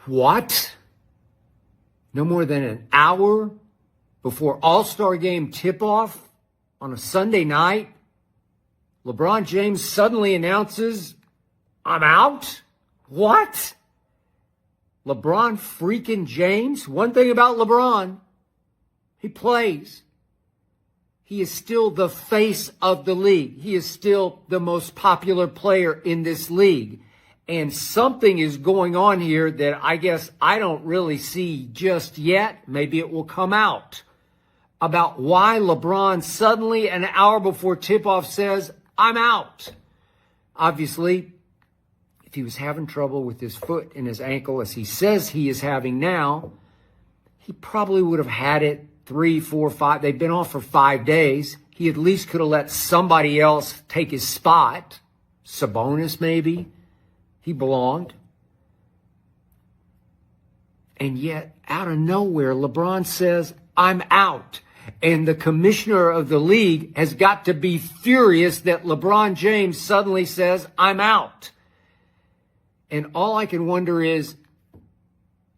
What? No more than an hour before All-Star Game tip-off on a Sunday night, LeBron James suddenly announces, I'm out? What? LeBron freaking James? One thing about LeBron, he plays. He is still the face of the league. He is still the most popular player in this league. And something is going on here that I guess I don't really see just yet. Maybe it will come out about why LeBron suddenly an hour before tip-off says, I'm out. Obviously, if he was having trouble with his foot and his ankle, as he says he is having now, he probably would have had it 3, 4, 5. They've been off for 5 days. He at least could have let somebody else take his spot. Sabonis, maybe. He belonged. And yet, out of nowhere, LeBron says, I'm out. And the commissioner of the league has got to be furious that LeBron James suddenly says, I'm out. And all I can wonder is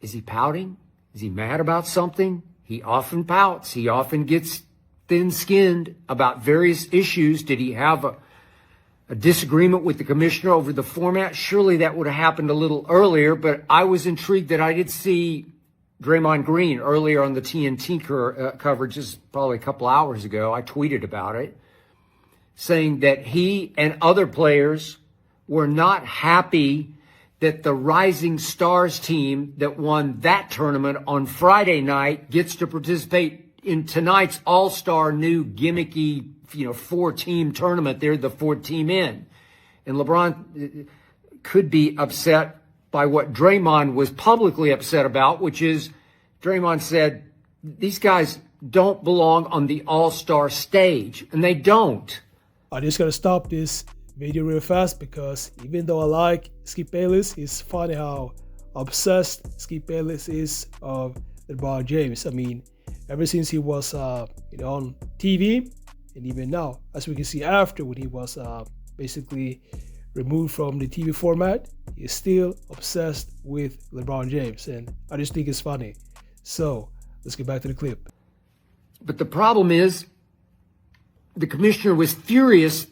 he pouting? Is he mad about something? He often pouts. He often gets thin-skinned about various issues. Did he have a disagreement with the commissioner over the format? Surely that would have happened a little earlier, but I was intrigued that I did see Draymond Green earlier on the TNT coverage, just probably a couple hours ago. I tweeted about it, saying that he and other players were not happy that the Rising Stars team that won that tournament on Friday night gets to participate in tonight's All-Star new gimmicky, 4-team tournament. They're the 4th team in. And LeBron could be upset by what Draymond was publicly upset about, which is Draymond said, these guys don't belong on the All-Star stage, and they don't. I just gotta stop this video real fast because even though I like Skip Bayless, it's funny how obsessed Skip Bayless is of LeBron James. I mean, ever since he was on TV, and even now, as we can see after when he was basically removed from the TV format, he is still obsessed with LeBron James, and I just think it's funny. So let's get back to the clip. But the problem is, the commissioner was furious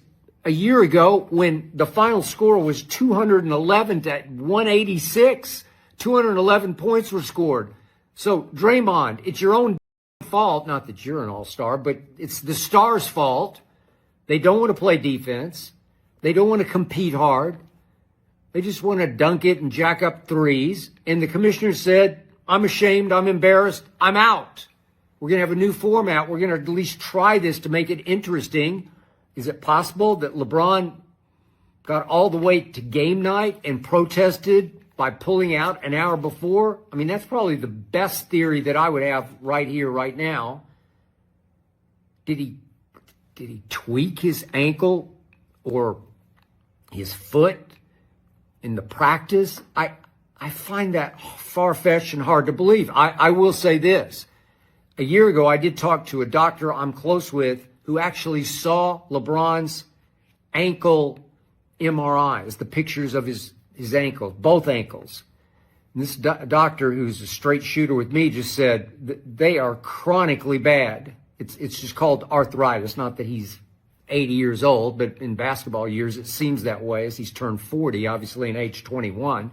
a year ago when the final score was 211 to 186. 211 points were scored. So Draymond, it's your own fault, not that you're an all-star, but it's the Stars' fault. They don't want to play defense. They don't want to compete hard. They just want to dunk it and jack up threes. And the commissioner said, I'm ashamed, I'm embarrassed, I'm out. We're going to have a new format. We're going to at least try this to make it interesting. Is it possible that LeBron got all the way to game night and protested by pulling out an hour before? I mean, that's probably the best theory that I would have right here, right now. Did he tweak his ankle or his foot in the practice? I find that far-fetched and hard to believe. I will say this. A year ago, I did talk to a doctor I'm close with who actually saw LeBron's ankle MRIs, the pictures of his ankle, both ankles. And this doctor, who's a straight shooter with me, just said that they are chronically bad. It's just called arthritis. Not that he's 80 years old, but in basketball years, it seems that way as he's turned 40, obviously in age 21.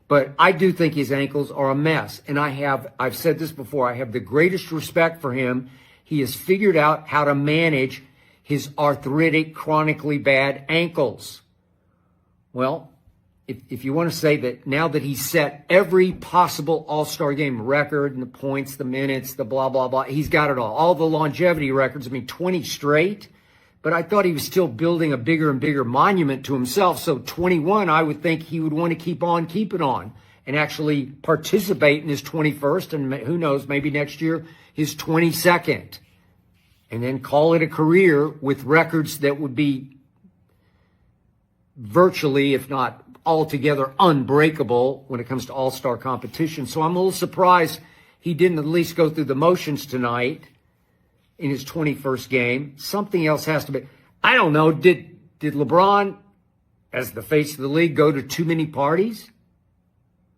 But I do think his ankles are a mess. And I've said this before, I have the greatest respect for him. He has figured out how to manage his arthritic, chronically bad ankles. Well, if you want to say that now that he's set every possible All-Star game record and the points, the minutes, the blah, blah, blah, he's got it all the longevity records, 20 straight. But I thought he was still building a bigger and bigger monument to himself. So 21, I would think he would want to keep it on and actually participate in his 21st and who knows, maybe next year, his 22nd. And then call it a career with records that would be virtually, if not altogether, unbreakable when it comes to all-star competition. So I'm a little surprised he didn't at least go through the motions tonight in his 21st game. Something else has to be. I don't know. Did LeBron, as the face of the league, go to too many parties?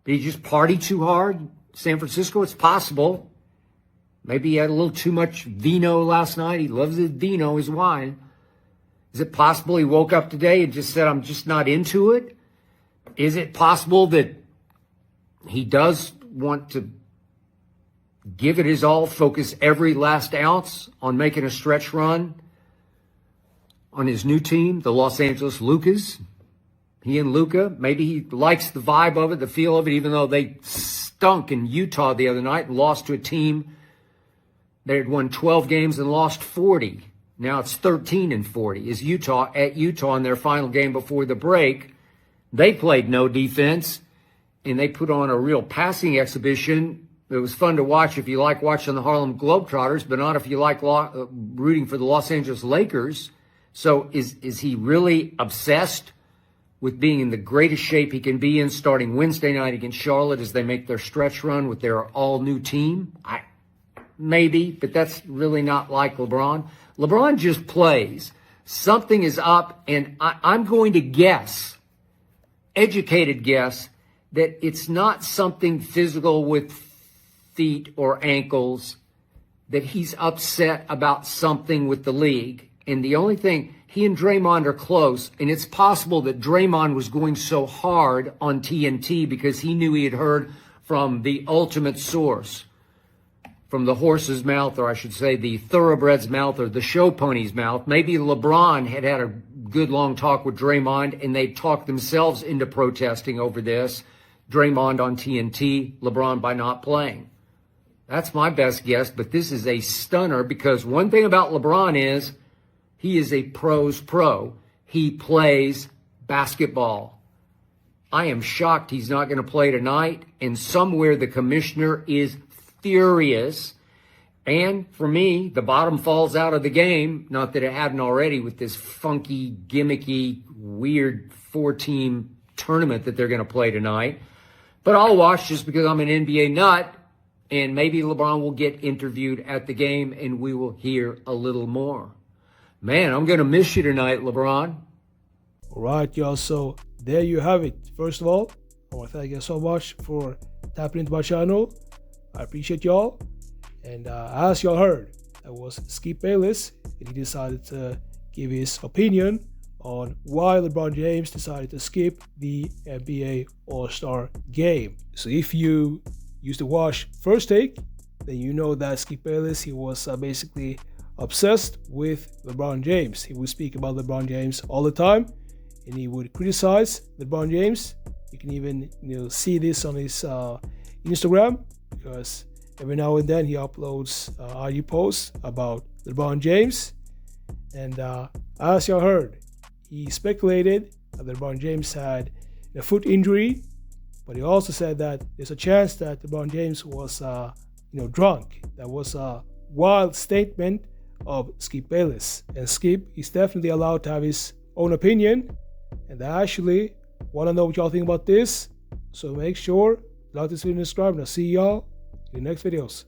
Did he just party too hard? San Francisco, it's possible. Maybe he had a little too much vino last night. He loves his vino, his wine. Is it possible he woke up today and just said, I'm just not into it? Is it possible that he does want to give it his all, focus every last ounce on making a stretch run on his new team, the Los Angeles Lucas? He and Luka, maybe he likes the vibe of it, the feel of it, even though they stunk in Utah the other night and lost to a team that had won 12 games and lost 40. Now it's 13-40. Is Utah at Utah in their final game before the break? They played no defense, and they put on a real passing exhibition. It was fun to watch if you like watching the Harlem Globetrotters, but not if you like rooting for the Los Angeles Lakers. So is he really obsessed with being in the greatest shape he can be in starting Wednesday night against Charlotte as they make their stretch run with their all-new team? Maybe, but that's really not like LeBron. LeBron just plays. Something is up, and I'm going to guess, educated guess, that it's not something physical with feet or ankles, that he's upset about something with the league. And the only thing, he and Draymond are close, and it's possible that Draymond was going so hard on TNT because he knew he had heard from the ultimate source, from the horse's mouth, or I should say the thoroughbred's mouth or the show pony's mouth. Maybe LeBron had a good long talk with Draymond, and they talked themselves into protesting over this. Draymond on TNT, LeBron by not playing. That's my best guess, but this is a stunner because one thing about LeBron is he is a pro's pro. He plays basketball. I am shocked he's not going to play tonight, and somewhere the commissioner is furious. And for me, the bottom falls out of the game, not that it hadn't already with this funky, gimmicky, weird 4-team tournament that they're going to play tonight. But I'll watch just because I'm an NBA nut, and maybe LeBron will get interviewed at the game and we will hear a little more. Man, I'm going to miss you tonight, LeBron. All right, y'all. So there you have it. First of all, I want to thank you so much for tapping into my channel. I appreciate y'all. And as y'all heard, that was Skip Bayless, and he decided to give his opinion on why LeBron James decided to skip the NBA All-Star game. So if you used to watch First Take, then you know that Skip Bayless, he was basically obsessed with LeBron James. He would speak about LeBron James all the time, and he would criticize LeBron James. You can even see this on his Instagram, because every now and then he uploads IG posts about LeBron James. And as y'all heard, he speculated that LeBron James had a foot injury, but he also said that there's a chance that LeBron James was drunk. That was a wild statement of Skip Bayless. And Skip is definitely allowed to have his own opinion, and I actually want to know what y'all think about this. So make sure to like this video and subscribe, and I'll see y'all in the next videos.